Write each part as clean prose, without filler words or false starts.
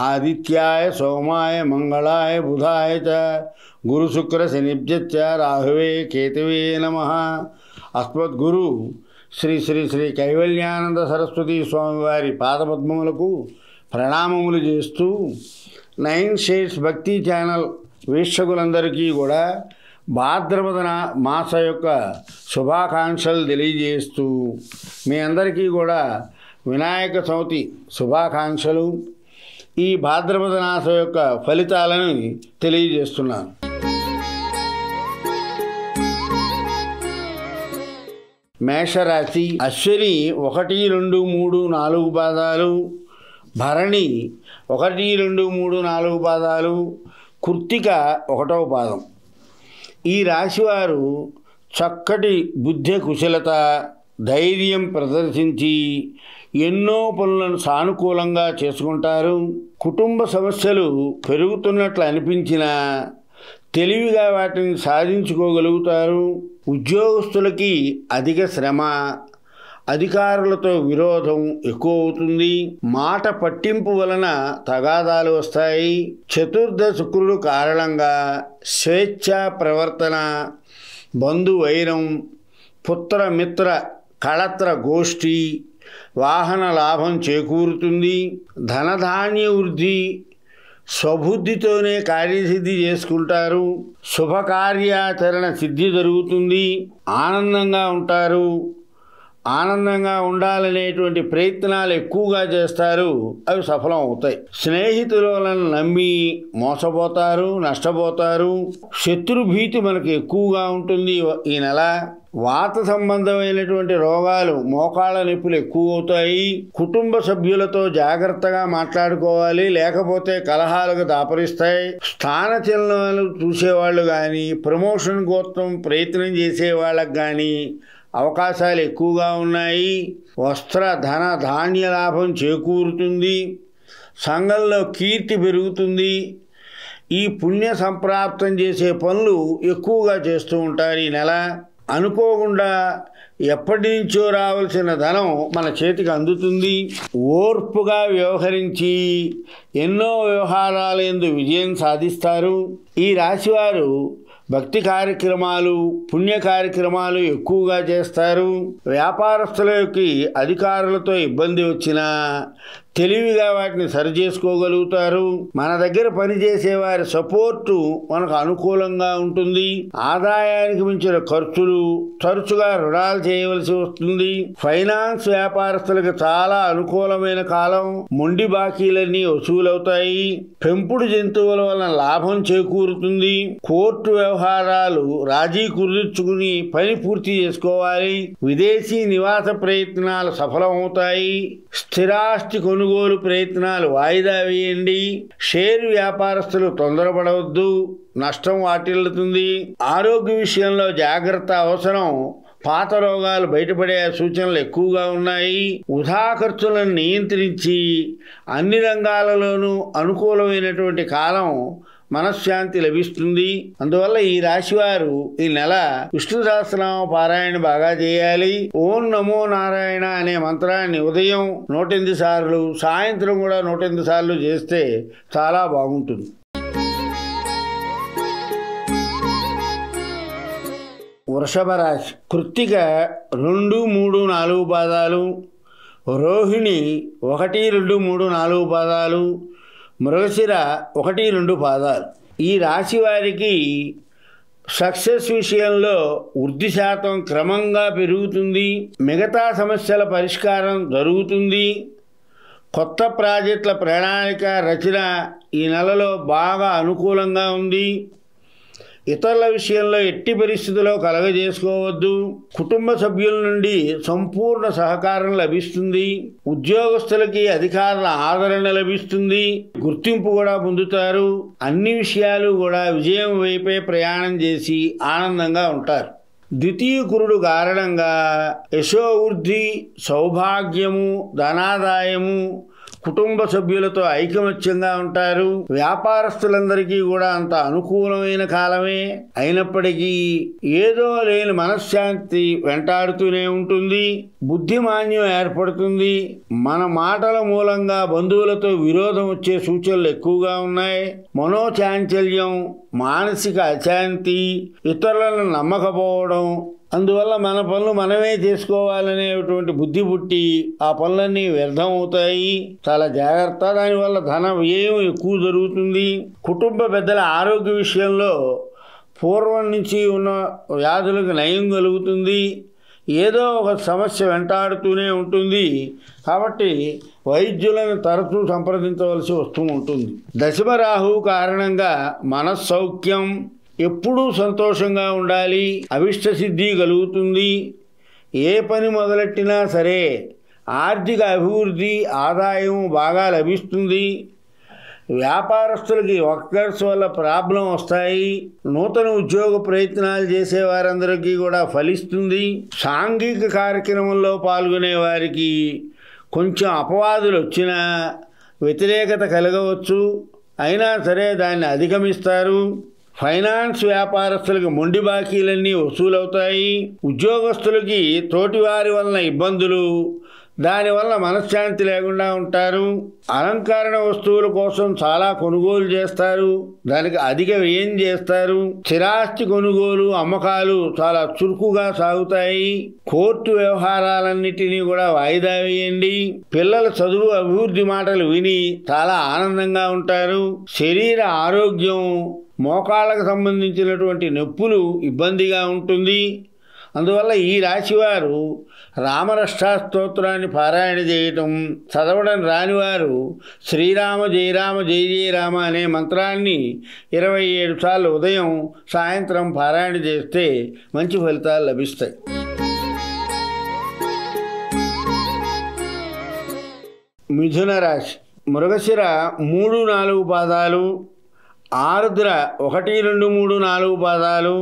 ఆదిత్యాయ సోమాయ మంగళాయ బుధాయ చ గురు శుక్ర శనిభ్యశ్చ రాహువే కేతవే నమః. అస్మద్గురు శ్రీ శ్రీ శ్రీ కైవల్యానంద సరస్వతి స్వామివారి పాదపద్మములకు ప్రణామములు చేస్తూ 9 షేడ్స్ భక్తి ఛానల్ వీక్షకులందరికీ కూడా భాద్రపద మాస యొక్క శుభాకాంక్షలు తెలియజేస్తూ మీ అందరికీ కూడా వినాయక చవితి శుభాకాంక్షలు, ఈ భాద్రపద మాస యొక్క ఫలితాలను తెలియజేస్తున్నాను. మేషరాశి అశ్విని 1, 2, 3, 4 పాదాలు, భరణి 1, 2, 3, 4 పాదాలు, కృత్తిక 1వ పాదం. ఈ రాశివారు చక్కటి బుద్ధి కుశలత ధైర్యం ప్రదర్శించి ఎన్నో పనులను సానుకూలంగా చేసుకుంటారు. కుటుంబ సమస్యలు పెరుగుతున్నట్లు అనిపించినా తెలివిగా వాటిని సాధించుకోగలుగుతారు. ఉద్యోగస్తులకి అధిక శ్రమ, అధికారులతో విరోధం ఎక్కువ అవుతుంది. మాట పట్టింపు వలన తగాదాలు వస్తాయి. చతుర్థ శుక్రుడు కారణంగా స్వేచ్ఛా ప్రవర్తన, బంధువైరం, పుత్ర మిత్ర కళత్ర గోష్ఠి, వాహన లాభం చేకూరుతుంది. ధనధాన్య వృద్ధి, స్వబుద్ధితోనే కార్యసిద్ధి చేసుకుంటారు. శుభకార్యాచరణ సిద్ధి జరుగుతుంది. ఆనందంగా ఉంటారు. ఆనందంగా ఉండాలనేటువంటి ప్రయత్నాలు ఎక్కువగా చేస్తారు, అవి సఫలం అవుతాయి. స్నేహితులను నమ్మి మోసపోతారు, నష్టపోతారు. శత్రుభీతి మనకు ఎక్కువగా ఉంటుంది ఈ నెల. వాత సంబంధమైనటువంటి రోగాలు, మోకాళ్ళ నొప్పులు ఎక్కువ అవుతాయి. కుటుంబ సభ్యులతో జాగ్రత్తగా మాట్లాడుకోవాలి, లేకపోతే కలహాలకు దాపరిస్తాయి. స్థానచలనాలు చూసేవాళ్ళు కానీ, ప్రమోషన్ కోసం ప్రయత్నం చేసే వాళ్ళకు కానీ అవకాశాలు ఎక్కువగా ఉన్నాయి. వస్త్ర ధన ధాన్య లాభం చేకూరుతుంది. సంఘంలో కీర్తి పెరుగుతుంది. ఈ పుణ్య సంప్రాప్తం చేసే పనులు ఎక్కువగా చేస్తూ ఉంటారు ఈ నెల. అనుకోకుండా ఎప్పటి నుంచో రావాల్సిన ధనం మన చేతికి అందుతుంది. ఓర్పుగా వ్యవహరించి ఎన్నో వ్యవహారాల యందు విజయం సాధిస్తారు. ఈ రాశివారు భక్తి కార్యక్రమాలు, పుణ్య కార్యక్రమాలు ఎక్కువగా చేస్తారు. వ్యాపారస్తులకి అధికారులతో ఇబ్బంది వచ్చినా తెలివిగా వాటిని సరిచేసుకోగలుగుతారు. మన దగ్గర పనిచేసే వారి సపోర్టు మనకు అనుకూలంగా ఉంటుంది. ఆదాయానికి మించిన ఖర్చులు, తరచుగా రుణాలు చేయవలసి వస్తుంది. ఫైనాన్స్ వ్యాపారస్తులకు చాలా అనుకూలమైన కాలం. మొండి బాకీలన్నీ వసూలవుతాయి. పెంపుడు జంతువుల వలన లాభం చేకూరుతుంది. కోర్టు వ్యవహారాలు రాజీ కుదుర్చుకుని పని పూర్తి చేసుకోవాలి. విదేశీ నివాస ప్రయత్నాలు సఫలమవుతాయి. స్థిరాస్తి కొనుగోలు ప్రయత్నాలు వాయిదా వేయండి. షేర్ వ్యాపారస్తులు తొందరపడవద్దు, నష్టం వాటిల్లుతుంది. ఆరోగ్య విషయంలో జాగ్రత్త అవసరం. పాత రోగాలు బయటపడే సూచనలు ఎక్కువగా ఉన్నాయి. వృధా ఖర్చులను నియంత్రించి అన్ని రంగాలలోనూ అనుకూలమైనటువంటి కాలం, మనశ్శాంతి లభిస్తుంది. అందువల్ల ఈ రాశివారు ఈ నెల విష్ణు సహస్రనామ పారాయణ బాగా చేయాలి. ఓం నమో నారాయణ అనే మంత్రాన్ని ఉదయం 108 సార్లు, సాయంత్రం కూడా 108 సార్లు చేస్తే చాలా బాగుంటుంది. వృషభ రాశి కృత్తిక 2, 3, 4 పాదాలు, రోహిణి 1, 2, 3, 4 పాదాలు, మృగశిర 1, 2 పాదాలు. ఈ రాశి వారికి సక్సెస్ విషయంలో వృద్ధి శాతం క్రమంగా పెరుగుతుంది. మిగతా సమస్యల పరిష్కారం జరుగుతుంది. కొత్త ప్రాజెక్టుల ప్రణాళిక రచన ఈ నెలలో బాగా అనుకూలంగా ఉంది. ఇతరుల విషయంలో ఎట్టి పరిస్థితుల్లో కలగజేసుకోవద్దు. కుటుంబ సభ్యుల నుండి సంపూర్ణ సహకారం లభిస్తుంది. ఉద్యోగస్తులకి అధికారుల ఆదరణ లభిస్తుంది. గుర్తింపు కూడా పొందుతారు. అన్ని విషయాలు కూడా విజయం వైపే ప్రయాణం చేసి ఆనందంగా ఉంటారు. ద్వితీయ కురుడు కారణంగా యశోవృద్ధి, సౌభాగ్యము, ధనాదాయము, కుటుంబ సభ్యులతో ఐకమత్యంగా ఉంటారు. వ్యాపారస్తులందరికీ కూడా అంత అనుకూలమైన కాలమే. అయినప్పటికీ ఏదో లేని మనశ్శాంతి వెంటాడుతూనే ఉంటుంది. బుద్ధిమాన్యం ఏర్పడుతుంది. మన మాటల మూలంగా బంధువులతో విరోధం వచ్చే సూచనలు ఎక్కువగా ఉన్నాయి. మనోచాంచల్యం, మానసిక అశాంతి, ఇతరులను నమ్మకపోవడం, అందువల్ల మన పనులు మనమే చేసుకోవాలనేటువంటి బుద్ధి పుట్టి ఆ పనులన్నీ వ్యర్థం అవుతాయి. చాలా జాగ్రత్త. దానివల్ల ధన వ్యయం ఎక్కువ జరుగుతుంది. కుటుంబ పెద్దల ఆరోగ్య విషయంలో పూర్వం నుంచి ఉన్న వ్యాధులకు నయం కలుగుతుంది. ఏదో ఒక సమస్య వెంటాడుతూనే ఉంటుంది. కాబట్టి వైద్యులను తరచూ సంప్రదించవలసి వస్తూ ఉంటుంది. దశమ రాహువు కారణంగా మనస్సౌఖ్యం, ఎప్పుడూ సంతోషంగా ఉండాలి. అభిష్ట సిద్ధి కలుగుతుంది. ఏ పని మొదలెట్టినా సరే ఆర్థిక అభివృద్ధి, ఆదాయం బాగా లభిస్తుంది. వ్యాపారస్తులకి వర్కర్స్ వల్ల ప్రాబ్లం వస్తాయి. నూతన ఉద్యోగ ప్రయత్నాలు చేసే వారందరికీ కూడా ఫలిస్తుంది. సాంఘిక కార్యక్రమంలో పాల్గొనే వారికి కొంచెం అపవాదులు వచ్చినా వ్యతిరేకత కలగవచ్చు. అయినా సరే దాన్ని అధిగమిస్తారు. ఫైనాన్స్ వ్యాపారస్తులకి మొండి బాకీలన్నీ వసూలవుతాయి. ఉద్యోగస్తులకి తోటివారి వలన ఇబ్బందులు, దానివల్ల మనశ్శాంతి లేకుండా ఉంటారు. అలంకరణ వస్తువుల కోసం చాలా కొనుగోలు చేస్తారు. దానికి అధిక వ్యయం చేస్తారు. స్థిరాస్తి కొనుగోలు, అమ్మకాలు చాలా చురుకుగా సాగుతాయి. కోర్టు వ్యవహారాలన్నిటినీ కూడా వాయిదా వేయండి. పిల్లల చదువు, అభివృద్ధి మాటలు విని చాలా ఆనందంగా ఉంటారు. శరీర ఆరోగ్యం, మోకాళ్ళకు సంబంధించినటువంటి నొప్పులు ఇబ్బందిగా ఉంటుంది. అందువల్ల ఈ రాశివారు రామరక్షాస్తోత్రాన్ని పారాయణ చేయటం, చదవడం రానివారు శ్రీరామ జయరామ జయ జయరామ అనే మంత్రాన్ని 27 సార్లు ఉదయం సాయంత్రం పారాయణ చేస్తే మంచి ఫలితాలు లభిస్తాయి. మిథున రాశి. మృగశిర 3, 4 పాదాలు, ఆరుద్ర 1, 2, 3, 4 పాదాలు,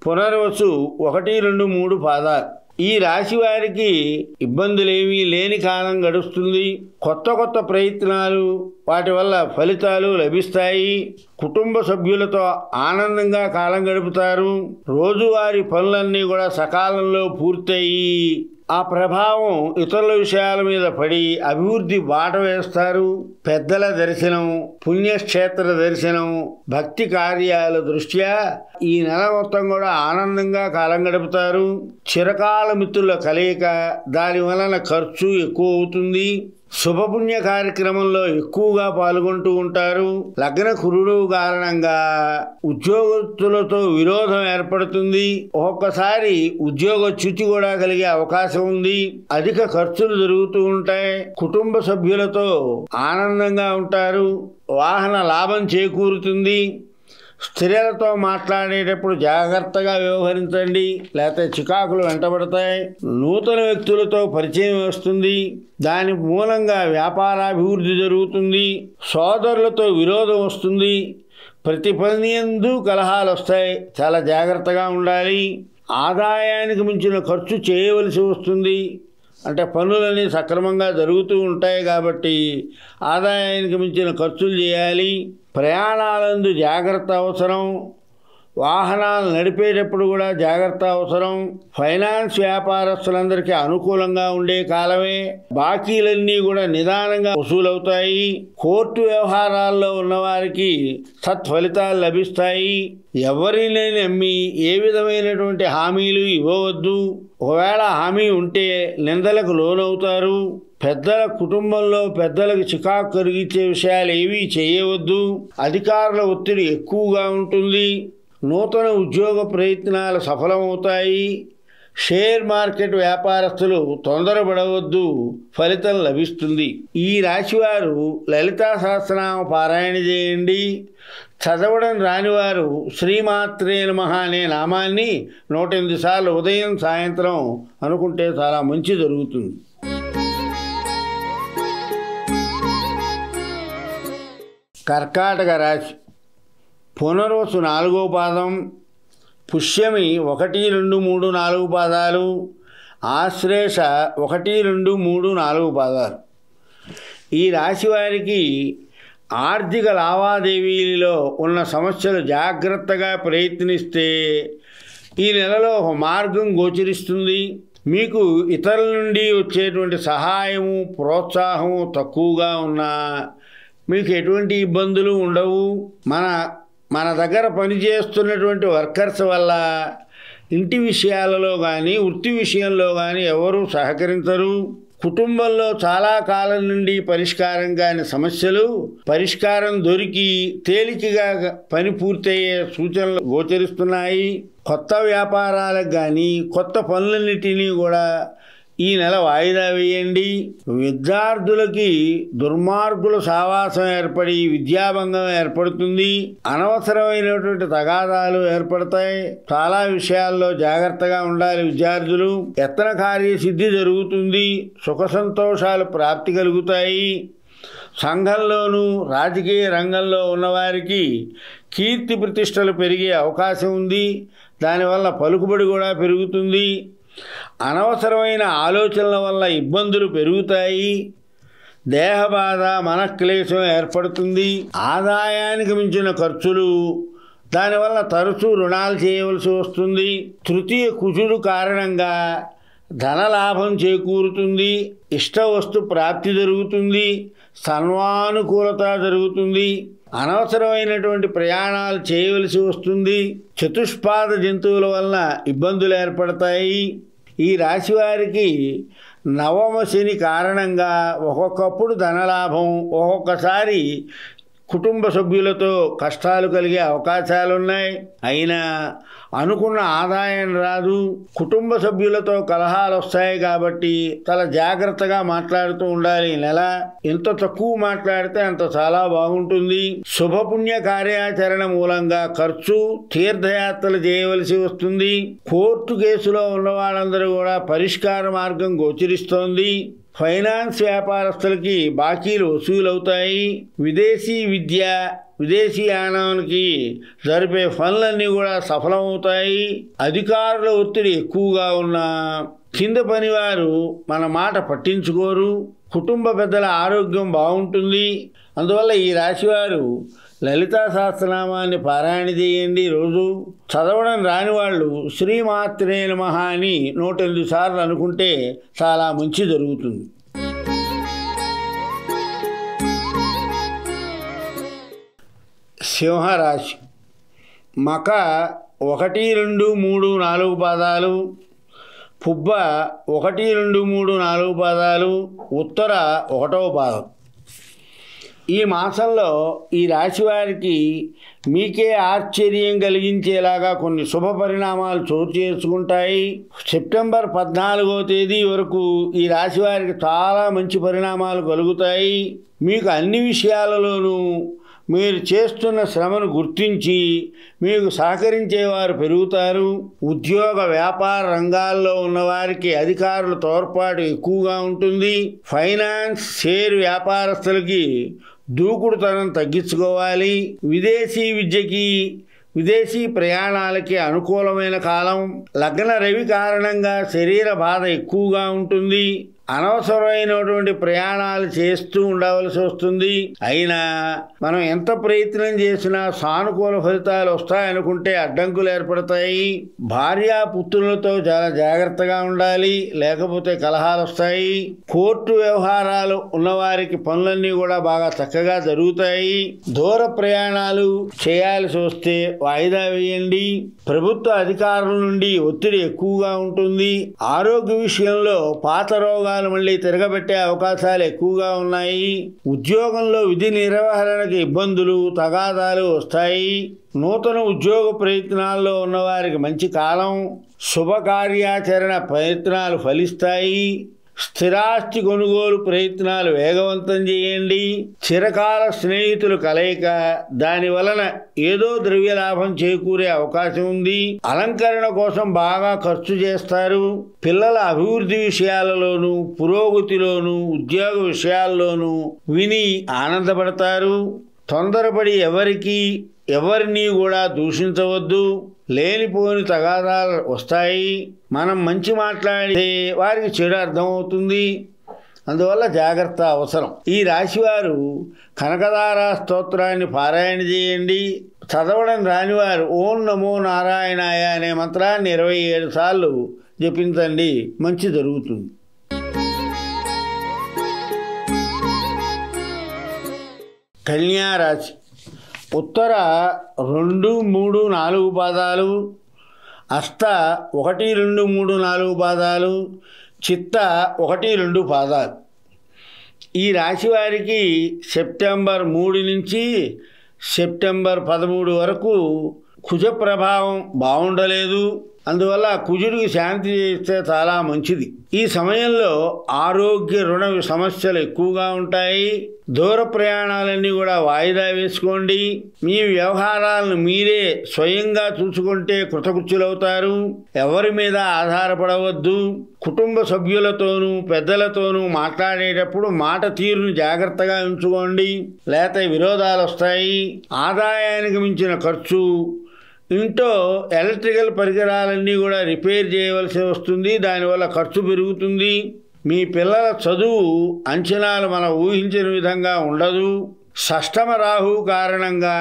పునర్వసు 1, 2, 3 పాదాలు. ఈ రాశి వారికి ఇబ్బందులేమీ లేని కాలం గడుస్తుంది. కొత్త ప్రయత్నాలు, వాటి వల్ల ఫలితాలు లభిస్తాయి. కుటుంబ సభ్యులతో ఆనందంగా కాలం గడుపుతారు. రోజువారీ పనులన్నీ కూడా సకాలంలో పూర్తయి ఆ ప్రభావం ఇతరుల విషయాల మీద పడి అభివృద్ధి బాట వేస్తారు. పెద్దల దర్శనం, పుణ్యక్షేత్ర దర్శనం, భక్తి కార్యాల దృష్ట్యా ఈ నెల మొత్తం కూడా ఆనందంగా కాలం గడుపుతారు. చిరకాల మిత్రుల కలయిక, దాని వలన ఖర్చు ఎక్కువ అవుతుంది. శుభపుణ్య కార్యక్రమంలో ఎక్కువగా పాల్గొంటూ ఉంటారు. లగ్న కురుడు కారణంగా ఉద్యోగస్తులతో విరోధం ఏర్పడుతుంది. ఒక్కొక్కసారి ఉద్యోగచ్యుతి కూడా కలిగే అవకాశం ఉంది. అధిక ఖర్చులు జరుగుతూ ఉంటాయి. కుటుంబ సభ్యులతో ఆనందంగా ఉంటారు. వాహన లాభం చేకూరుతుంది. స్త్రీలతో మాట్లాడేటప్పుడు జాగ్రత్తగా వ్యవహరించండి, లేకపోతే చికాకులు వెంటబడతాయి. నూతన వ్యక్తులతో పరిచయం వస్తుంది. దాని మూలంగా వ్యాపారాభివృద్ధి జరుగుతుంది. సోదరులతో విరోధం వస్తుంది. ప్రతి పని యందు కలహాలు వస్తాయి. చాలా జాగ్రత్తగా ఉండాలి. ఆదాయానికి మించిన ఖర్చు చేయవలసి వస్తుంది. అంటే పనులన్నీ సక్రమంగా జరుగుతూ ఉంటాయి కాబట్టి ఆదాయానికి మించిన ఖర్చులు చేయాలి. ప్రయాణాలందు జాగ్రత్త అవసరం. వాహనాలు నడిపేటప్పుడు కూడా జాగ్రత్త అవసరం. ఫైనాన్స్ వ్యాపారస్తులందరికీ అనుకూలంగా ఉండే కాలమే. బాకీలన్నీ కూడా నిదానంగా వసూలవుతాయి. కోర్టు వ్యవహారాల్లో ఉన్నవారికి సత్ఫలితాలు లభిస్తాయి. ఎవరిని నమ్మి ఏ విధమైనటువంటి హామీలు ఇవ్వవద్దు. ఒకవేళ హామీ ఉంటే నిందలకు లోనవుతారు. పెద్దల కుటుంబంలో పెద్దలకు చికాకు కలిగించే విషయాలు ఏవీ చేయవద్దు. అధికారుల ఒత్తిడి ఎక్కువగా ఉంటుంది. నూతన ఉద్యోగ ప్రయత్నాలు సఫలమవుతాయి. షేర్ మార్కెట్ వ్యాపారస్తులు తొందరపడవద్దు, ఫలితం లభిస్తుంది. ఈ రాశివారు లలితా సహస్రనామ పారాయణ చేయండి. చదవడం రానివారు శ్రీమాత్రే నమః అనే నామాన్ని 108 సార్లు ఉదయం సాయంత్రం అనుకుంటే చాలా మంచి జరుగుతుంది. కర్కాటక రాశి. పునర్వసు 4వ పాదం, పుష్యమి 1, 2, 3, 4 పాదాలు, ఆశ్లేష 1, 2, 3, 4 పాదాలు. ఈ రాశి వారికి ఆర్థిక లావాదేవీలలో ఉన్న సమస్యలు జాగ్రత్తగా ప్రయత్నిస్తే ఈ నెలలో ఒక మార్గం గోచరిస్తుంది. మీకు ఇతరుల నుండి వచ్చేటువంటి సహాయము ప్రోత్సాహము తక్కువగా ఉన్నా మీకు ఎటువంటి ఇబ్బందులు ఉండవు. మన దగ్గర పనిచేస్తున్నటువంటి వర్కర్స్ వల్ల ఇంటి విషయాలలో కానీ వృత్తి విషయంలో కానీ ఎవరూ సహకరించరు. కుటుంబంలో చాలా కాలం నుండి పరిష్కారం కాని సమస్యలు పరిష్కారం దొరికి తేలికగా పని పూర్తయ్యే సూచనలు గోచరిస్తున్నాయి. కొత్త వ్యాపారాలకు కానీ కొత్త పనులన్నిటినీ కూడా ఈ నెల వాయిదా వేయండి. విద్యార్థులకి దుర్మార్గుల సావాసం ఏర్పడి విద్యాభంగం ఏర్పడుతుంది. అనవసరమైనటువంటి తగాదాలు ఏర్పడతాయి. చాలా విషయాల్లో జాగ్రత్తగా ఉండాలి విద్యార్థులు. యత్న కార్యసిద్ధి జరుగుతుంది. సుఖ సంతోషాలు ప్రాప్తి కలుగుతాయి. సంఘంలోనూ రాజకీయ రంగంలో ఉన్నవారికి కీర్తి ప్రతిష్టలు పెరిగే అవకాశం ఉంది. దానివల్ల పలుకుబడి కూడా పెరుగుతుంది. అనవసరమైన ఆలోచనల వల్ల ఇబ్బందులు పెరుగుతాయి. దేహబాధ మనక్లేశం ఏర్పడుతుంది. ఆదాయానికి మించిన ఖర్చులు, దానివల్ల తరచూ రుణాలు చేయవలసి వస్తుంది. తృతీయ కుజుడు కారణంగా ధనలాభం చేకూరుతుంది. ఇష్ట వస్తు ప్రాప్తి జరుగుతుంది. సన్మానుకూలత జరుగుతుంది. అనవసరమైనటువంటి ప్రయాణాలు చేయవలసి వస్తుంది. చతుష్పాద జంతువుల వలన ఇబ్బందులు ఏర్పడతాయి. ఈ రాశి వారికి నవమ శని కారణంగా ఒక్కొక్కప్పుడు ధనలాభం, ఒక్కొక్కసారి కుటుంబ సభ్యులతో కష్టాలు కలిగే అవకాశాలున్నాయి. అయినా అనుకున్న ఆదాయం రాదు. కుటుంబ సభ్యులతో కలహాలు వస్తాయి కాబట్టి చాలా జాగ్రత్తగా మాట్లాడుతూ ఉండాలి. ఈ నెల ఎంత తక్కువ మాట్లాడితే అంత చాలా బాగుంటుంది. శుభపుణ్య కార్యాచరణ మూలంగా ఖర్చు, తీర్థయాత్రలు చేయవలసి వస్తుంది. కోర్టు కేసులో ఉన్న వాళ్ళందరూ కూడా పరిష్కార మార్గం గోచరిస్తోంది. ఫైనాన్స్ వ్యాపారస్తులకి బాకీలు వసూలవుతాయి. విదేశీ విద్య, విదేశీయానానికి జరిపే పనులన్నీ కూడా సఫలమవుతాయి. అధికారుల ఒత్తిడి ఎక్కువగా ఉన్నా కింద పనివారు మన మాట పట్టించుకోరు. కుటుంబ పెద్దల ఆరోగ్యం బాగుంటుంది. అందువల్ల ఈ రాశివారు లలితా సహస్రనామాన్ని పారాయణ చేయండి. రోజు చదవడం రాని వాళ్ళు శ్రీమాత్రే నమః అని 108 సార్లు అనుకుంటే చాలా మంచి జరుగుతుంది. సింహరాశి. మక 1, 2, 3, 4 పాదాలు, పుబ్బ 1, 2, 3, 4 పాదాలు, ఉత్తర 1వ పాదం. ఈ మాసంలో ఈ రాశి వారికి మీకే ఆశ్చర్యం కలిగించేలాగా కొన్ని శుభ పరిణామాలు చోటు చేసుకుంటాయి. సెప్టెంబర్ 14వ తేదీ వరకు ఈ రాశి వారికి చాలా మంచి పరిణామాలు కలుగుతాయి. మీకు అన్ని విషయాలలోనూ మీరు చేస్తున్న శ్రమను గుర్తించి మీకు సహకరించేవారు పెరుగుతారు. ఉద్యోగ వ్యాపార రంగాల్లో ఉన్నవారికి అధికారుల తోడ్పాటు ఎక్కువగా ఉంటుంది. ఫైనాన్స్, షేర్ వ్యాపారస్తులకి దూకుడుతనం తగ్గించుకోవాలి. విదేశీ విద్యకి, విదేశీ ప్రయాణాలకి అనుకూలమైన కాలం. లగ్న రవి కారణంగా శరీర బాధ ఎక్కువగా ఉంటుంది. అనవసరమైనటువంటి ప్రయాణాలు చేస్తూ ఉండవలసి వస్తుంది. అయినా మనం ఎంత ప్రయత్నం చేసినా సానుకూల ఫలితాలు వస్తాయనుకుంటే అడ్డంకులు ఏర్పడతాయి. భార్యాపుత్రులతో చాలా జాగ్రత్తగా ఉండాలి, లేకపోతే కలహాలు వస్తాయి. కోర్టు వ్యవహారాలు ఉన్నవారికి పనులన్నీ కూడా బాగా చక్కగా జరుగుతాయి. దూర ప్రయాణాలు చేయాల్సి వస్తే వాయిదా వేయండి. ప్రభుత్వ అధికారుల నుండి ఒత్తిడి ఎక్కువగా ఉంటుంది. ఆరోగ్య విషయంలో పాత రోగాలు మళ్ళీ తిరగబెట్టే అవకాశాలు ఎక్కువగా ఉన్నాయి. ఉద్యోగంలో విధి నిర్వహణకు ఇబ్బందులు, తగాదాలు వస్తాయి. నూతన ఉద్యోగ ప్రయత్నాల్లో ఉన్నవారికి మంచి కాలం. శుభకార్యాచరణ ప్రయత్నాలు ఫలిస్తాయి. స్థిరాస్తి కొనుగోలు ప్రయత్నాలు వేగవంతం చేయండి. చిరకాల స్నేహితులు కలయిక, దాని వలన ఏదో ద్రవ్య లాభం చేకూరే అవకాశం ఉంది. అలంకరణ కోసం బాగా ఖర్చు చేస్తారు. పిల్లల అభివృద్ధి విషయాలలోనూ, పురోగతిలోనూ, ఉద్యోగ విషయాల్లోనూ విని ఆనందపడతారు. తొందరపడి ఎవరిని కూడా దూషించవద్దు. లేనిపోని తగాదాలు వస్తాయి. మనం మంచి మాట్లాడితే వారికి చెడు అర్థమవుతుంది. అందువల్ల జాగ్రత్త అవసరం. ఈ రాశివారు కనకదార స్తోత్రాన్ని పారాయణ చేయండి. చదవడం రానివారు ఓం నమో నారాయణాయ అనే మంత్రాన్ని 27 సార్లు జపించండి, మంచి జరుగుతుంది. కన్యా రాశి. ఉత్తర 2, 3, 4 పాదాలు, అష్ట 1, 2, 3, 4 పాదాలు, చిత్త 1, 2 పాదాలు. ఈ రాశి వారికి సెప్టెంబర్ 3 నుంచి సెప్టెంబర్ 13 వరకు కుజ ప్రభావం బాగుండలేదు. అందువల్ల కుజుడికి శాంతి చేస్తే చాలా మంచిది. ఈ సమయంలో ఆరోగ్య రుణ సమస్యలు ఎక్కువగా ఉంటాయి. దూర ప్రయాణాలన్నీ కూడా వాయిదా వేసుకోండి. మీ వ్యవహారాలను మీరే స్వయంగా చూసుకుంటే కృతకృత్యులవుతారు. ఎవరి మీద ఆధారపడవద్దు. కుటుంబ సభ్యులతోనూ పెద్దలతోనూ మాట్లాడేటప్పుడు మాట తీరును జాగ్రత్తగా ఉంచుకోండి, లేకపోతే విరోధాలు వస్తాయి. ఆదాయానికి మించిన ఖర్చు. ఇంట్లో ఎలక్ట్రికల్ పరికరాలన్నీ కూడా రిపేర్ చేయవలసి వస్తుంది, దానివల్ల ఖర్చు పెరుగుతుంది. మీ పిల్లల చదువు అంచనాలు మనం ఊహించిన విధంగా ఉండదు. షష్టమ రాహు కారణంగా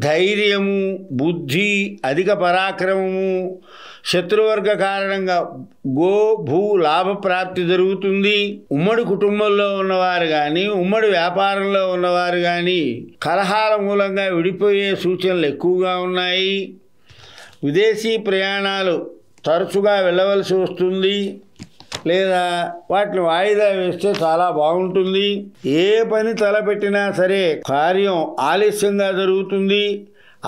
ధైర్యము, బుద్ధి, అధిక పరాక్రమము, శత్రువర్గ కారణంగా భూ లాభ ప్రాప్తి జరుగుతుంది. ఉమ్మడి కుటుంబంలో ఉన్నవారు కానీ, ఉమ్మడి వ్యాపారంలో ఉన్నవారు కానీ కలహాల మూలంగా విడిపోయే సూచనలు ఎక్కువగా ఉన్నాయి. విదేశీ ప్రయాణాలు తరచుగా వెళ్ళవలసి వస్తుంది, లేదా వాటిని వాయిదా వేస్తే చాలా బాగుంటుంది. ఏ పని తలపెట్టినా సరే కార్యం ఆలస్యంగా జరుగుతుంది.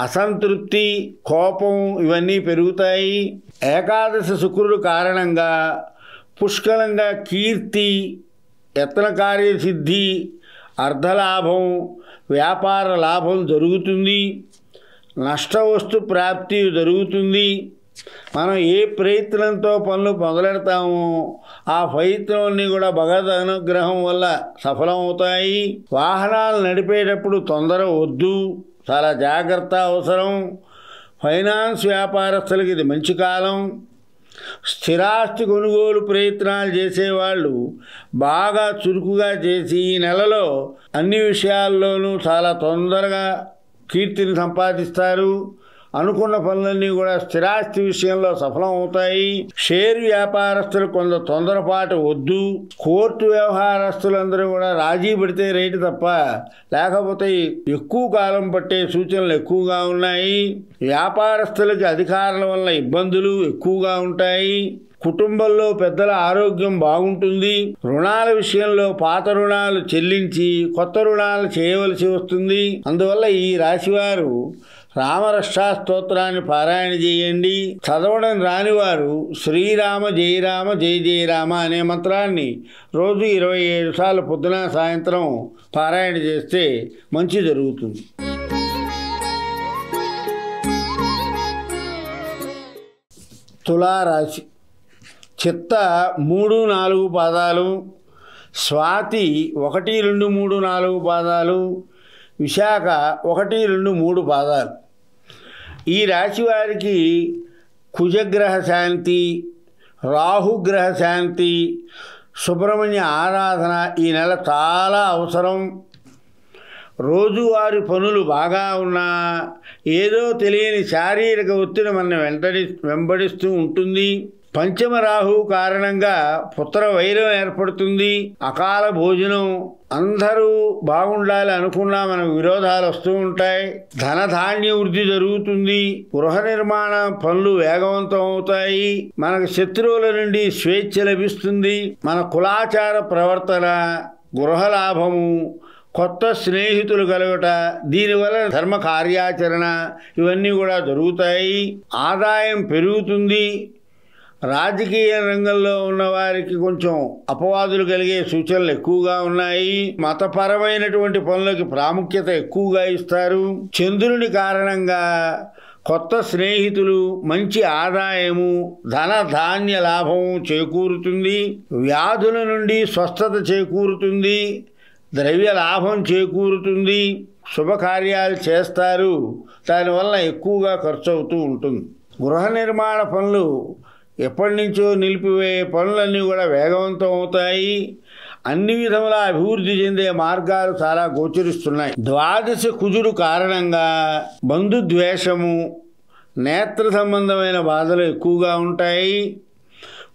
అసంతృప్తి, కోపం ఇవన్నీ పెరుగుతాయి. ఏకాదశి శుక్రుడు కారణంగా పుష్కలంగా కీర్తి, యత్న కార్యసిద్ధి, అర్ధలాభం, వ్యాపార లాభం జరుగుతుంది. నష్టవస్తు ప్రాప్తి జరుగుతుంది. మనం ఏ ప్రయత్నంతో పనులు మొదలెడతామో ఆ ప్రయత్నాన్ని కూడా భగవద్ అనుగ్రహం వల్ల సఫలమవుతాయి. వాహనాలు నడిపేటప్పుడు తొందర వద్దు, చాలా జాగ్రత్త అవసరం. ఫైనాన్స్ వ్యాపారస్తులకి ఇది మంచి కాలం. స్థిరాస్తి కొనుగోలు ప్రయత్నాలు చేసేవాళ్ళు బాగా చురుకుగా చేసి ఈ నెలలో అన్ని విషయాల్లోనూ చాలా తొందరగా కీర్తిని సంపాదిస్తారు. అనుకున్న పనులన్నీ కూడా స్థిరాస్తి విషయంలో సఫలం అవుతాయి. షేర్ వ్యాపారస్తులు కొంత తొందరపాటు వద్దు. కోర్టు వ్యవహారస్తులందరూ కూడా రాజీ పడితే రేటు తప్ప లేకపోతే ఎక్కువ కాలం పట్టే సూచనలు ఎక్కువగా ఉన్నాయి. వ్యాపారస్తులకి అధికారుల వల్ల ఇబ్బందులు ఎక్కువగా ఉంటాయి. కుటుంబంలో పెద్దల ఆరోగ్యం బాగుంటుంది. రుణాల విషయంలో పాత రుణాలు చెల్లించి కొత్త రుణాలు చేయవలసి వస్తుంది. అందువల్ల ఈ రాశివారు రామరక్షా స్తోత్రాన్ని పారాయణ చేయండి. చదవడం రానివారు శ్రీరామ జయ రామ జయ జయ రామ అనే మంత్రాన్ని రోజు 27 సార్లు పొద్దున సాయంత్రం పారాయణ చేస్తే మంచి జరుగుతుంది. తులారాశి. చిత్త 3, 4 పాదాలు, స్వాతి 1, 2, 3, 4 పాదాలు, విశాఖ 1, 2, 3 పాదాలు. ఈ రాశి వారికి కుజగ్రహ శాంతి, రాహుగ్రహ శాంతి, సుబ్రహ్మణ్య ఆరాధన ఈ నెల చాలా అవసరం. రోజువారి పనులు బాగా ఉన్నా ఏదో తెలియని శారీరక ఒత్తిడి మన వెంబడిస్తూ ఉంటుంది. పంచమ రాహు కారణంగా పుత్ర వైరం ఏర్పడుతుంది. అకాల భోజనం. అందరూ బాగుండాలి అనుకున్నా మనకు విరోధాలు వస్తూ ఉంటాయి. ధనధాన్య వృద్ధి జరుగుతుంది. గృహ నిర్మాణ పనులు వేగవంతం అవుతాయి. మనకు శత్రువుల నుండి స్వేచ్ఛ లభిస్తుంది. మన కులాచార ప్రవర్తన, గృహ లాభము, కొత్త స్నేహితులు కలుగుట, దీనివల్ల ధర్మ కార్యాచరణ ఇవన్నీ కూడా జరుగుతాయి. ఆదాయం పెరుగుతుంది. రాజకీయ రంగంలో ఉన్న వారికి కొంచెం అపవాదులు కలిగే సూచనలు ఎక్కువగా ఉన్నాయి. మతపరమైనటువంటి పనులకి ప్రాముఖ్యత ఎక్కువగా ఇస్తారు. చంద్రుని కారణంగా కొత్త స్నేహితులు, మంచి ఆదాయము, ధన ధాన్య లాభము చేకూరుతుంది. వ్యాధుల నుండి స్వస్థత చేకూరుతుంది. ద్రవ్య లాభం చేకూరుతుంది. శుభకార్యాలు చేస్తారు. దానివల్ల ఎక్కువగా ఖర్చు అవుతూ ఉంటుంది. గృహ నిర్మాణ పనులు ఎప్పటి నుంచో నిలిపివేయే పనులన్నీ కూడా వేగవంతం అవుతాయి. అన్ని విధముల అభివృద్ధి చెందే మార్గాలు చాలా గోచరిస్తున్నాయి. ద్వాదశ కుజుడు కారణంగా బంధుద్వేషము, నేత్ర సంబంధమైన బాధలు ఎక్కువగా ఉంటాయి.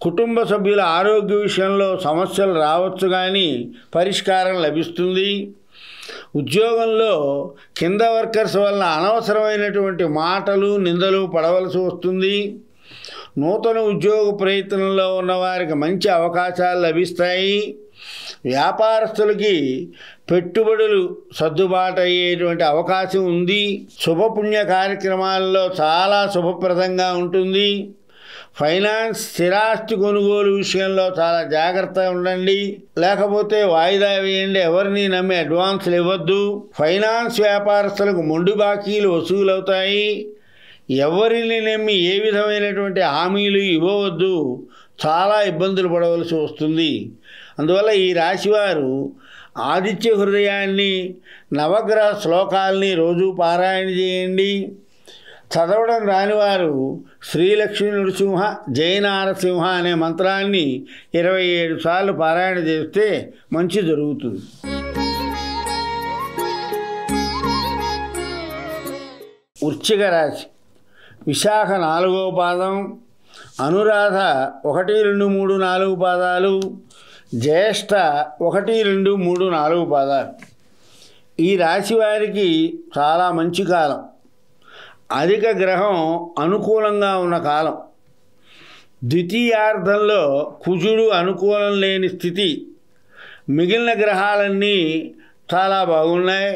కుటుంబ సభ్యుల ఆరోగ్య విషయంలో సమస్యలు రావచ్చు, కానీ పరిష్కారం లభిస్తుంది. ఉద్యోగంలో కింద వర్కర్స్ వలన అనవసరమైనటువంటి మాటలు, నిందలు పడవలసి వస్తుంది. నూతన ఉద్యోగ ప్రయత్నంలో ఉన్నవారికి మంచి అవకాశాలు లభిస్తాయి. వ్యాపారస్తులకి పెట్టుబడులు సర్దుబాటు అయ్యేటువంటి అవకాశం ఉంది. శుభపుణ్య కార్యక్రమాల్లో చాలా శుభప్రదంగా ఉంటుంది. ఫైనాన్స్, స్థిరాస్తి కొనుగోలు విషయంలో చాలా జాగ్రత్తగా ఉండండి, లేకపోతే వాయిదా వేయండి. ఎవరిని నమ్మి అడ్వాన్సులు ఇవ్వద్దు. ఫైనాన్స్ వ్యాపారస్తులకు మొండి బాకీలు వసూలవుతాయి. ఎవరిని నమ్మి ఏ విధమైనటువంటి హామీలు ఇవ్వవద్దు, చాలా ఇబ్బందులు పడవలసి వస్తుంది. అందువల్ల ఈ రాశివారు ఆదిత్య హృదయాన్ని, నవగ్రహ శ్లోకాల్ని రోజు పారాయణ చేయండి. చదవడం రానివారు శ్రీలక్ష్మీ నృసింహ జయ నారసింహ అనే మంత్రాన్ని 27 సార్లు పారాయణ చేస్తే మంచి జరుగుతుంది. వృశ్చిక రాశి. విశాఖ 4వ పాదం, అనురాధ 1, 2, 3, 4 పాదాలు, జ్యేష్ఠ 1, 2, 3, 4 పాదాలు. ఈ రాశి వారికి చాలా మంచి కాలం. అధిక గ్రహం అనుకూలంగా ఉన్న కాలం. ద్వితీయార్థంలో కుజుడు అనుకూలం లేని స్థితి. మిగిలిన గ్రహాలన్నీ చాలా బాగున్నాయి.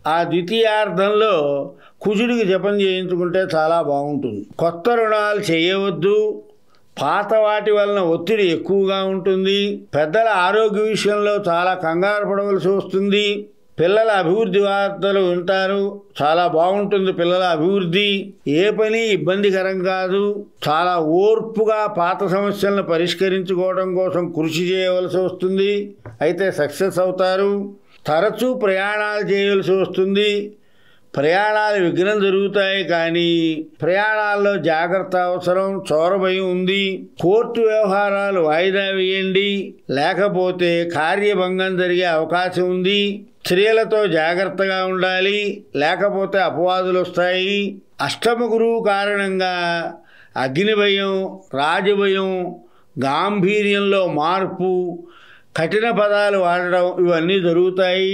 ఆ ద్వితీయార్థంలో కుజుడికి జపం చేయించుకుంటే చాలా బాగుంటుంది. కొత్త రుణాలు చేయవద్దు. పాత వాటి వలన ఒత్తిడి ఎక్కువగా ఉంటుంది. పెద్దల ఆరోగ్య విషయంలో చాలా కంగారు పడవలసి వస్తుంది. పిల్లల అభివృద్ధి వార్తలు వింటారు, చాలా బాగుంటుంది పిల్లల అభివృద్ధి. ఏ పని ఇబ్బందికరం కాదు. చాలా ఓర్పుగా పాత సమస్యలను పరిష్కరించుకోవడం కోసం కృషి చేయవలసి వస్తుంది. అయితే సక్సెస్ అవుతారు. తరచూ ప్రయాణాలు చేయవలసి వస్తుంది. ప్రయాణాలు విఘ్నం జరుగుతాయి, కానీ ప్రయాణాల్లో జాగ్రత్త అవసరం. చోర భయం ఉంది. కోర్టు వ్యవహారాలు వాయిదా వేయండి, లేకపోతే కార్యభంగం జరిగే అవకాశం ఉంది. స్త్రీలతో జాగ్రత్తగా ఉండాలి, లేకపోతే అపవాదులు వస్తాయి. అష్టమ గురువు కారణంగా అగ్ని భయం, రాజభయం, గాంభీర్యంలో మార్పు, కఠిన పదాలు వాడడం ఇవన్నీ జరుగుతాయి.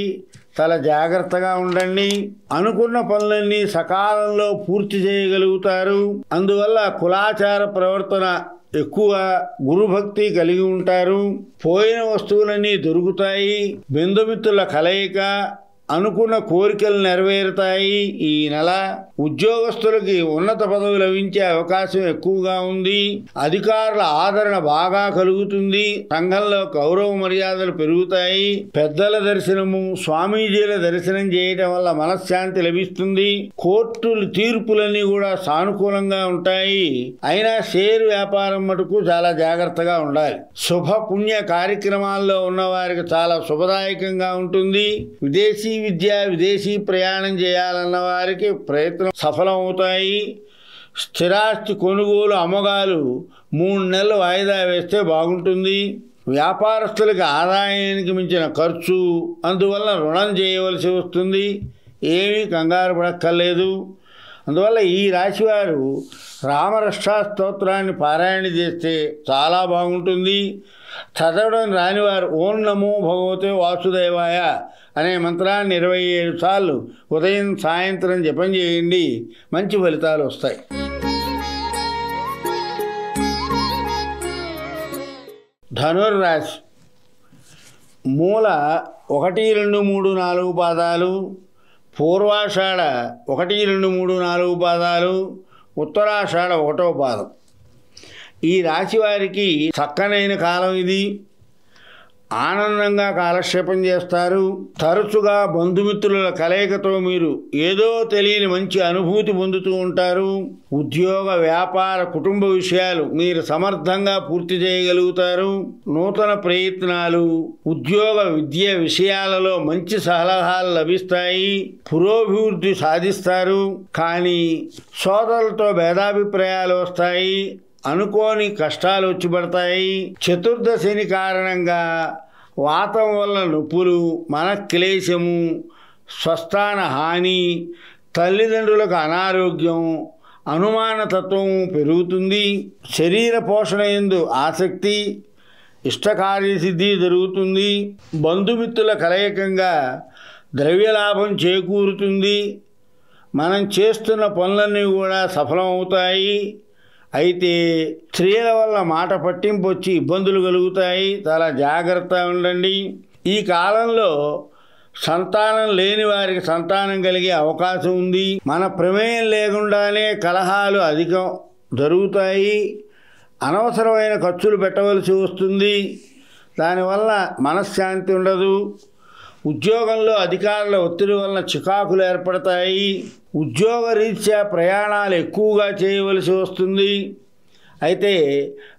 చాలా జాగ్రత్తగా ఉండండి. అనుకున్న పనులన్నీ సకాలంలో పూర్తి చేయగలుగుతారు. అందువల్ల కులాచార ప్రవర్తన ఎక్కువ, గురుభక్తి కలిగి ఉంటారు. పోయిన వస్తువులన్నీ దొరుకుతాయి. బంధుమిత్రుల కలయిక, అనుకున్న కోరికలు నెరవేరుతాయి. ఈ నెల ఉద్యోగస్తులకి ఉన్నత పదవి లభించే అవకాశం ఎక్కువగా ఉంది. అధికారుల ఆదరణ బాగా కలుగుతుంది. సంఘంలో గౌరవ మర్యాదలు పెరుగుతాయి. పెద్దల దర్శనము, స్వామీజీల దర్శనం చేయడం వల్ల మనశ్శాంతి లభిస్తుంది. కోర్టుల తీర్పులన్నీ కూడా సానుకూలంగా ఉంటాయి. అయినా షేర్ వ్యాపారం మటుకు చాలా జాగ్రత్తగా ఉండాలి. శుభ పుణ్య కార్యక్రమాల్లో ఉన్నవారికి చాలా శుభదాయకంగా ఉంటుంది. విదేశీ విద్య, విదేశీ ప్రయాణం చేయాలన్న వారికి ప్రయత్నం సఫలమవుతాయి. స్థిరాస్తి కొనుగోలు, అమ్మగాలు 3 నెలలు వాయిదా వేస్తే బాగుంటుంది. వ్యాపారస్తులకి ఆదాయానికి మించిన ఖర్చు, అందువల్ల రుణం చేయవలసి వస్తుంది. ఏమీ కంగారు పడక్కర్లేదు. అందువల్ల ఈ రాశివారు రామరక్షా స్తోత్రాన్ని పారాయణ చేస్తే చాలా బాగుంటుంది. చదవడం రానివారు ఓం నమో భగవతే వాసుదేవాయ అనే మంత్రాన్ని 27 సార్లు ఉదయం సాయంత్రం జపం చేయండి. మంచి ఫలితాలు వస్తాయి. ధనుర్రాశి. మూల 1, 2, 3, 4 పాదాలు, పూర్వాషాఢ 1, 2, 3, 4 పాదాలు, ఉత్తరాషాఢ 1వ పాదం. ఈ రాశి వారికి చక్కనైన కాలం ఇది. ఆనందంగా కాలక్షేపం చేస్తారు. తరచుగా బంధుమిత్రుల కలయికతో మీరు ఏదో తెలియని మంచి అనుభూతి పొందుతూ ఉంటారు. ఉద్యోగ, వ్యాపార, కుటుంబ విషయాలు మీరు సమర్థంగా పూర్తి చేయగలుగుతారు. నూతన ప్రయత్నాలు, ఉద్యోగ, విద్య విషయాలలో మంచి సలహాలు లభిస్తాయి. పురోభివృద్ధి సాధిస్తారు. కానీ సోదరులతో భేదాభిప్రాయాలు వస్తాయి. అనుకోని కష్టాలు వచ్చి పడతాయి. చతుర్థ శని కారణంగా వాతం వల్ల నొప్పులు, మనక్లేశము, స్వస్థాన హాని, తల్లిదండ్రులకు అనారోగ్యం, అనుమానతత్వం పెరుగుతుంది. శరీర పోషణ యందు ఆసక్తి, ఇష్టకార్యసిద్ధి జరుగుతుంది. బంధుమిత్రుల కలయికంగా ద్రవ్యలాభం చేకూరుతుంది. మనం చేస్తున్న పనులన్నీ కూడా సఫలమవుతాయి. అయితే స్త్రీల వల్ల మాట పట్టింపు వచ్చి ఇబ్బందులు కలుగుతాయి. చాలా జాగ్రత్తగా ఉండండి. ఈ కాలంలో సంతానం లేని వారికి సంతానం కలిగే అవకాశం ఉంది. మన ప్రమేయం లేకుండానే కలహాలు అధికం జరుగుతాయి. అనవసరమైన ఖర్చులు పెట్టవలసి వస్తుంది. దానివల్ల మనశ్శాంతి ఉండదు. ఉద్యోగంలో అధికారుల ఒత్తిడి వలన చికాకులు ఏర్పడతాయి. ఉద్యోగ రీత్యా ప్రయాణాలు ఎక్కువగా చేయవలసి వస్తుంది. అయితే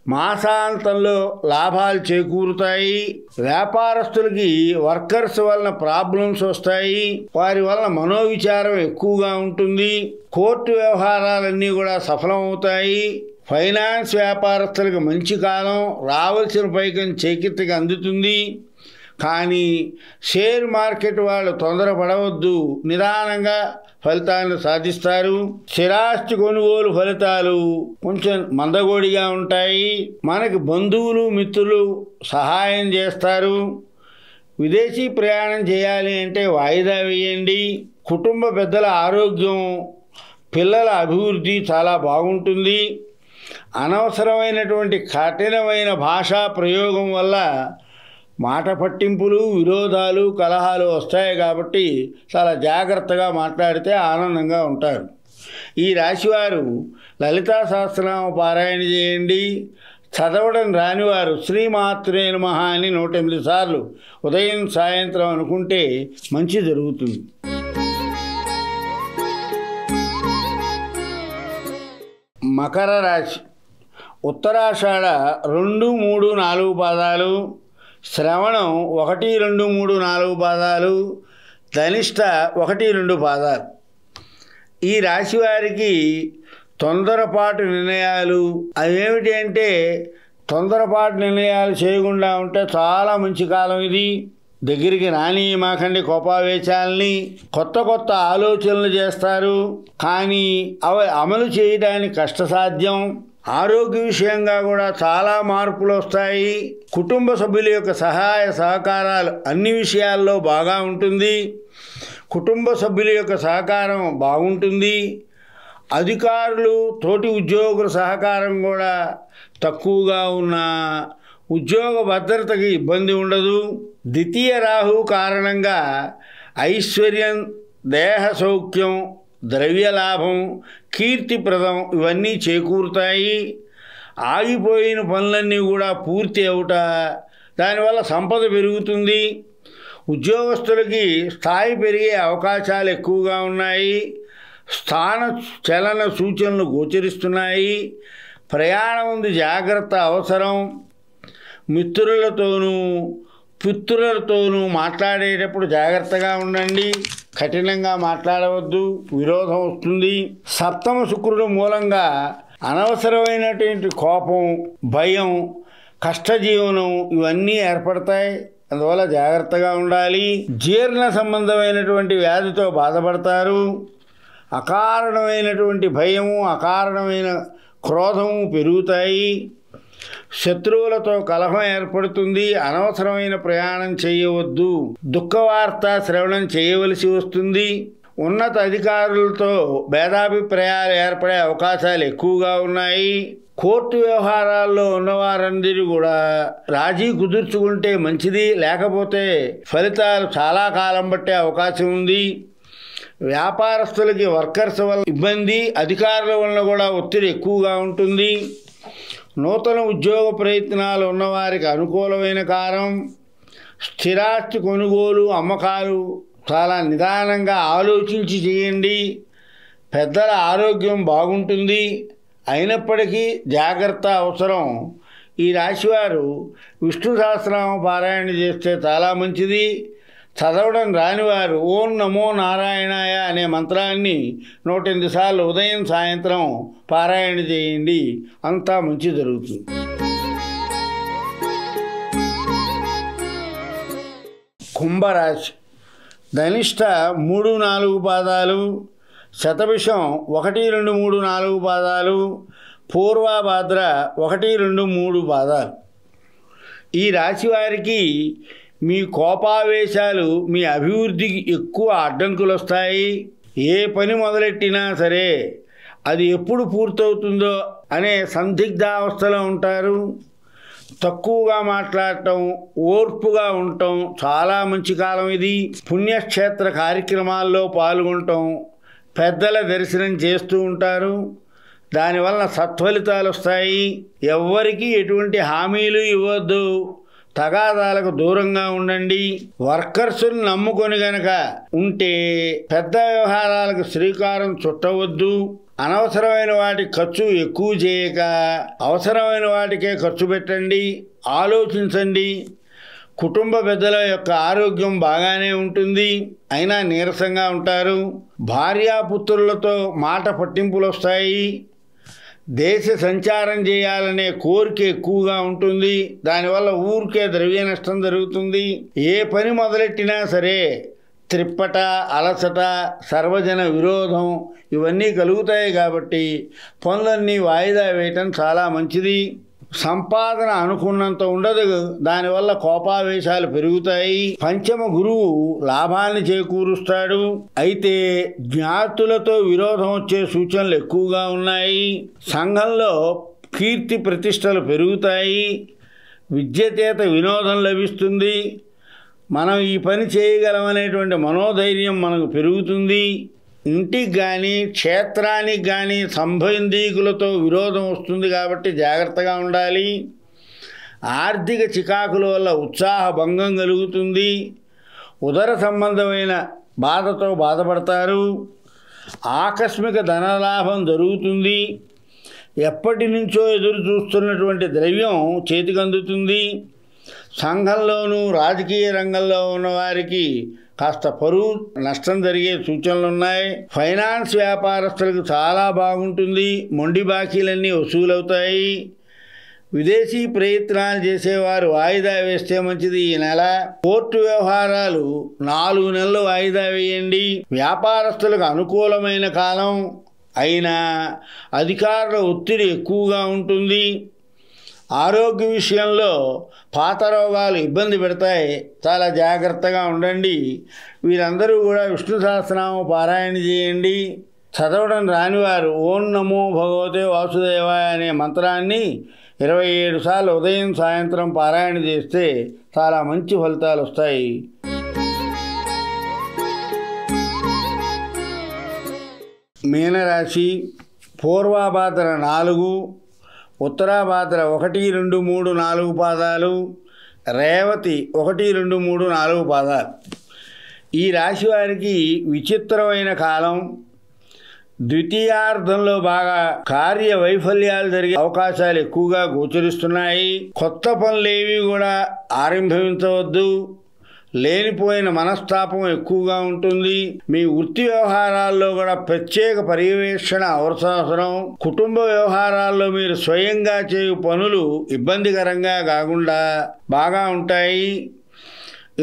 మాసాంతంలో లాభాలు చేకూరుతాయి. వ్యాపారస్తులకి వర్కర్స్ వలన ప్రాబ్లమ్స్ వస్తాయి. వారి వలన మనోవిచారం ఎక్కువగా ఉంటుంది. కోర్టు వ్యవహారాలన్నీ కూడా సఫలమవుతాయి. ఫైనాన్స్ వ్యాపారస్తులకు మంచి కాలం. రావాల్సిన పైకం చేకిత్తగా అందుతుంది. కానీ షేర్ మార్కెట్ వాళ్ళు తొందరపడవద్దు. నిదానంగా ఫలితాలను సాధిస్తారు. స్థిరాస్తి కొనుగోలు ఫలితాలు కొంచెం మందగోడిగా ఉంటాయి. మనకి బంధువులు, మిత్రులు సహాయం చేస్తారు. విదేశీ ప్రయాణం చేయాలి అంటే వాయిదా వేయండి. కుటుంబ పెద్దల ఆరోగ్యం, పిల్లల అభివృద్ధి చాలా బాగుంటుంది. అనవసరమైనటువంటి కఠినమైన భాషా ప్రయోగం వల్ల మాట పట్టింపులు, విరోధాలు, కలహాలు వస్తాయి. కాబట్టి చాలా జాగ్రత్తగా మాట్లాడితే ఆనందంగా ఉంటారు. ఈ రాశివారు లలితా సహస్రనామ పారాయణ చేయండి. చదవడం రానివారు శ్రీమాత్రే నమః అని 108 సార్లు ఉదయం సాయంత్రం అనుకుంటే మంచి జరుగుతుంది. మకర రాశి. ఉత్తరాషాఢ 2, 3, 4 పాదాలు, శ్రవణం 1, 2, 3, 4 పాదాలు, ధనిష్ట 1, 2 పాదాలు. ఈ రాశి వారికి తొందరపాటు నిర్ణయాలు, అవేమిటి అంటే తొందరపాటు నిర్ణయాలు చేయకుండా ఉంటే చాలా మంచి కాలం ఇది. దగ్గరికి రాని మాకండి కోపావేశాలని, కొత్త కొత్త ఆలోచనలు చేస్తారు. కానీ అవి అమలు చేయడానికి కష్టసాధ్యం. ఆరోగ్య విషయంగా కూడా చాలా మార్పులు వస్తాయి. కుటుంబ సభ్యుల యొక్క సహాయ సహకారాలు అన్ని విషయాల్లో బాగా ఉంటుంది. కుటుంబ సభ్యుల యొక్క సహకారం బాగుంటుంది. అధికారులు, తోటి ఉద్యోగుల సహకారం కూడా తక్కువగా ఉన్న ఉద్యోగ భద్రతకి ఇబ్బంది ఉండదు. ద్వితీయ రాహు కారణంగా ఐశ్వర్యం, దేహ సౌఖ్యం, ద్రవ్యలాభం, కీర్తిప్రదం ఇవన్నీ చేకూరుతాయి. ఆగిపోయిన పనులన్నీ కూడా పూర్తి అవుట, దానివల్ల సంపద పెరుగుతుంది. ఉద్యోగస్తులకి స్థాయి పెరిగే అవకాశాలు ఎక్కువగా ఉన్నాయి. స్థాన చలన సూచనలు గోచరిస్తున్నాయి. ప్రయాణం ఉంది, జాగ్రత్త అవసరం. మిత్రులతోనూ పితృలతోనూ మాట్లాడేటప్పుడు జాగ్రత్తగా ఉండండి. కఠినంగా మాట్లాడవద్దు, విరోధం వస్తుంది. సప్తమ శుక్రుడు మూలంగా అనవసరమైనటువంటి కోపం, భయం, కష్టజీవనం ఇవన్నీ ఏర్పడతాయి. అందువల్ల జాగ్రత్తగా ఉండాలి. జీర్ణ సంబంధమైనటువంటి వ్యాధితో బాధపడతారు. అకారణమైనటువంటి భయము, అకారణమైన క్రోధము పెరుగుతాయి. శత్రువులతో కలహం ఏర్పడుతుంది. అనవసరమైన ప్రయాణం చేయవద్దు. దుఃఖవార్త శ్రవణం చేయవలసి వస్తుంది. ఉన్నత అధికారులతో భేదాభిప్రాయాలు ఏర్పడే అవకాశాలు ఎక్కువగా ఉన్నాయి. కోర్టు వ్యవహారాల్లో ఉన్నవారందరూ కూడా రాజీ కుదుర్చుకుంటే మంచిది. లేకపోతే ఫలితాలు చాలా కాలం పట్టే అవకాశం ఉంది. వ్యాపారస్తులకి వర్కర్స్ వల్ల ఇబ్బంది, అధికారుల వలన కూడా ఒత్తిడి ఎక్కువగా ఉంటుంది. నూతన ఉద్యోగ ప్రయత్నాలు ఉన్నవారికి అనుకూలమైన కాలం. స్థిరాస్తి కొనుగోలు, అమ్మకాలు చాలా నిదానంగా ఆలోచించి చేయండి. పెద్దల ఆరోగ్యం బాగుంటుంది. అయినప్పటికీ జాగ్రత్త అవసరం. ఈ రాశివారు విష్ణు సహస్రనామ పారాయణ చేస్తే చాలా మంచిది. చదవడం రానివారు ఓం నమో నారాయణాయ అనే మంత్రాన్ని 108 సార్లు ఉదయం సాయంత్రం పారాయణ చేయండి. అంతా మంచి జరుగుతుంది. కుంభరాశి. ధనిష్ట 3, 4 పాదాలు, శతభిషం 1, 2, 3, 4 పాదాలు, పూర్వభాద్ర 1, 2, 3 పాదాలు. ఈ రాశి వారికి మీ కోపావేశాలు మీ అభివృద్ధికి ఎక్కువ అడ్డంకులు వస్తాయి. ఏ పని మొదలెట్టినా సరే అది ఎప్పుడు పూర్తవుతుందో అనే సందిగ్ధావస్థలో ఉంటారు. తక్కువగా మాట్లాడటం, ఓర్పుగా ఉండటం చాలా మంచి కాలం ఇది. పుణ్యక్షేత్ర కార్యక్రమాల్లో పాల్గొనటం, పెద్దల దర్శనం చేస్తూ ఉంటారు. దానివల్ల సత్ఫలితాలు వస్తాయి. ఎవ్వరికీ ఎటువంటి హామీలు ఇవ్వద్దు. తగాదాలకు దూరంగా ఉండండి. వర్కర్స్ని నమ్ముకొని గనక ఉంటే పెద్ద వ్యవహారాలకు శ్రీకారం చుట్టవద్దు. అనవసరమైన వాటి ఖర్చు ఎక్కువ చేయక అవసరమైన వాటికే ఖర్చు పెట్టండి. ఆలోచించండి. కుటుంబ పెద్దల యొక్క ఆరోగ్యం బాగానే ఉంటుంది, అయినా నీరసంగా ఉంటారు. భార్యాపుత్రులతో మాట పట్టింపులు వస్తాయి. దేశ సంచారం చేయాలనే కోరిక ఎక్కువగా ఉంటుంది. దానివల్ల ఊరికే ద్రవ్య నష్టం జరుగుతుంది. ఏ పని మొదలెట్టినా సరే త్రిప్పట, అలసట, సర్వజన విరోధం ఇవన్నీ కలుగుతాయి. కాబట్టి పనులన్నీ వాయిదా వేయటం చాలా మంచిది. సంపాదన అనుకున్నంత ఉండదు. దానివల్ల కోపావేశాలు పెరుగుతాయి. పంచమ గురువు లాభాన్ని చేకూరుస్తాడు. అయితే జ్ఞాతులతో విరోధం వచ్చే సూచనలు ఎక్కువగా ఉన్నాయి. సంఘంలో కీర్తి ప్రతిష్టలు పెరుగుతాయి. విద్యచేత వినోదం లభిస్తుంది. మనం ఈ పని చేయగలమనేటువంటి మనోధైర్యం మనకు పెరుగుతుంది. ఇంటికి కానీ క్షేత్రానికి కానీ సంబంధీకులతో విరోధం వస్తుంది కాబట్టి జాగ్రత్తగా ఉండాలి. ఆర్థిక చికాకుల వల్ల ఉత్సాహ భంగం కలుగుతుంది. ఉదర సంబంధమైన బాధతో బాధపడతారు. ఆకస్మిక ధనలాభం జరుగుతుంది. ఎప్పటి నుంచో ఎదురు చూస్తున్నటువంటి ద్రవ్యం చేతికి అందుతుంది. సంఘంలోనూ రాజకీయ రంగంలో ఉన్నవారికి కాస్త పరువు నష్టం జరిగే సూచనలు ఉన్నాయి. ఫైనాన్స్ వ్యాపారస్తులకు చాలా బాగుంటుంది. మొండి బాకీలన్నీ వసూలవుతాయి. విదేశీ ప్రయత్నాలు చేసేవారు వాయిదా వేస్తే మంచిది. ఈ నెల కోర్టు వ్యవహారాలు 4 నెలలు వాయిదా వేయండి. వ్యాపారస్తులకు అనుకూలమైన కాలం, అయినా అధికారుల ఒత్తిడి ఎక్కువగా ఉంటుంది. ఆరోగ్య విషయంలో పాత రోగాలు ఇబ్బంది పెడతాయి. చాలా జాగ్రత్తగా ఉండండి. వీరందరూ కూడా విష్ణు సహస్రనామ పారాయణ చేయండి. చదవడం రానివారు ఓం నమో భగవతే వాసుదేవాయ అనే మంత్రాన్ని 27 సార్లు ఉదయం సాయంత్రం పారాయణ చేస్తే చాలా మంచి ఫలితాలు వస్తాయి. మీనరాశి. పూర్వభాద్ర 4, ఉత్తరాభాద్ర 1, 2, 3, 4 పాదాలు, రేవతి 1, 2, 3, 4 పాదాలు. ఈ రాశి వారికి విచిత్రమైన కాలం. ద్వితీయార్థంలో బాగా కార్య వైఫల్యాలు జరిగే అవకాశాలు ఎక్కువగా గోచరిస్తున్నాయి. కొత్త పనులేవి కూడా ఆరంభించవద్దు. లేనిపోయిన మనస్తాపం ఎక్కువగా ఉంటుంది. మీ వృత్తి వ్యవహారాల్లో కూడా ప్రత్యేక పర్యవేక్షణ అవసరం. కుటుంబ వ్యవహారాల్లో మీరు స్వయంగా చేయు పనులు ఇబ్బందికరంగా కాకుండా బాగా ఉంటాయి.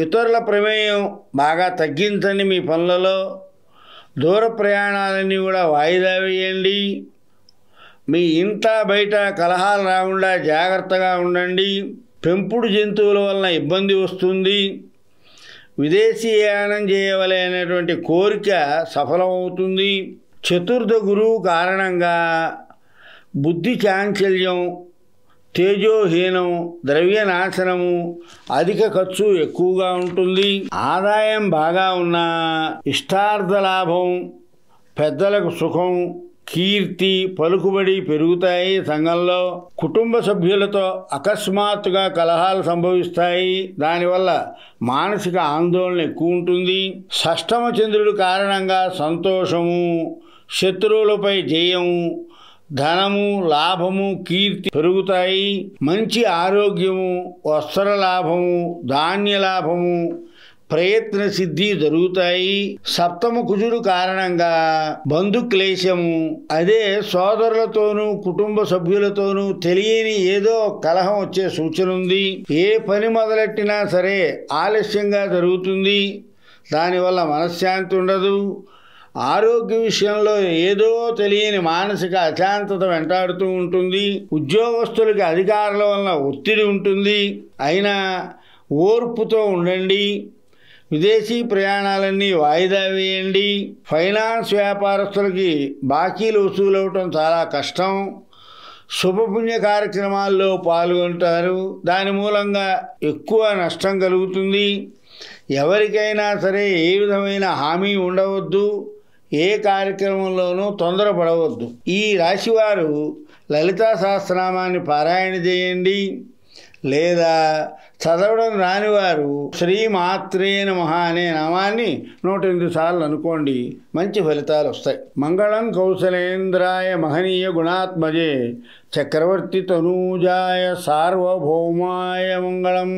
ఇతరుల ప్రమేయం బాగా తగ్గించండి. మీ పనులలో దూర ప్రయాణాలన్నీ కూడా వాయిదా వేయండి. మీ ఇంట బయట కలహాలు రాకుండా జాగ్రత్తగా ఉండండి. పెంపుడు జంతువుల వలన ఇబ్బంది వస్తుంది. విదేశీయానం చేయవలైనటువంటి కోరిక సఫలమవుతుంది. చతుర్థ గురువు కారణంగా బుద్ధి చాంచల్యం, తేజోహీనం, ద్రవ్యనాశనము, అధిక ఖర్చు ఎక్కువగా ఉంటుంది. ఆదాయం బాగా ఉన్నా ఇష్టార్థ లాభం, పెద్దలకు సుఖం, కీర్తి, పలుకుబడి పెరుగుతాయి. సంఘంలో కుటుంబ సభ్యులతో అకస్మాత్తుగా కలహాలు సంభవిస్తాయి. దానివల్ల మానసిక ఆందోళన ఎక్కువ ఉంటుంది. షష్టమ చంద్రుడి కారణంగా సంతోషము, శత్రువులపై జయము, ధనము, లాభము, కీర్తి పెరుగుతాయి. మంచి ఆరోగ్యము, వస్త్ర లాభము, ధాన్య లాభము, ప్రయత్న సిద్ధి జరుగుతాయి. సప్తమ కుజుడు కారణంగా బంధు క్లేశము, అదే సోదరులతోనూ కుటుంబ సభ్యులతోనూ తెలియని ఏదో కలహం వచ్చే సూచన ఉంది. ఏ పని మొదలెట్టినా సరే ఆలస్యంగా జరుగుతుంది. దానివల్ల మనశ్శాంతి ఉండదు. ఆరోగ్య విషయంలో ఏదో తెలియని మానసిక అశాంతత వెంటాడుతూ ఉంటుంది. ఉద్యోగస్తులకి అధికారుల వలన ఒత్తిడి ఉంటుంది. అయినా ఓర్పుతో ఉండండి. విదేశీ ప్రయాణాలన్నీ వాయిదా వేయండి. ఫైనాన్స్ వ్యాపారస్తులకి బాకీలు వసూలవటం చాలా కష్టం. శుభపుణ్య కార్యక్రమాల్లో పాల్గొంటారు. దాని మూలంగా ఎక్కువ నష్టం కలుగుతుంది. ఎవరికైనా సరే ఏ విధమైన హామీ ఉండవద్దు. ఏ కార్యక్రమంలోనూ తొందరపడవద్దు. ఈ రాశివారు లలితా సహస్రనామాన్ని పారాయణ చేయండి. లేదా చదవడం రానివారు శ్రీమాత్రే నమః అనే నామాన్ని 108 సార్లు అనుకోండి. మంచి ఫలితాలు వస్తాయి. మంగళం కౌసలేంద్రాయ మహనీయ గుణాత్మజే చక్రవర్తి తనూజాయ సార్వభౌమాయ మంగళం.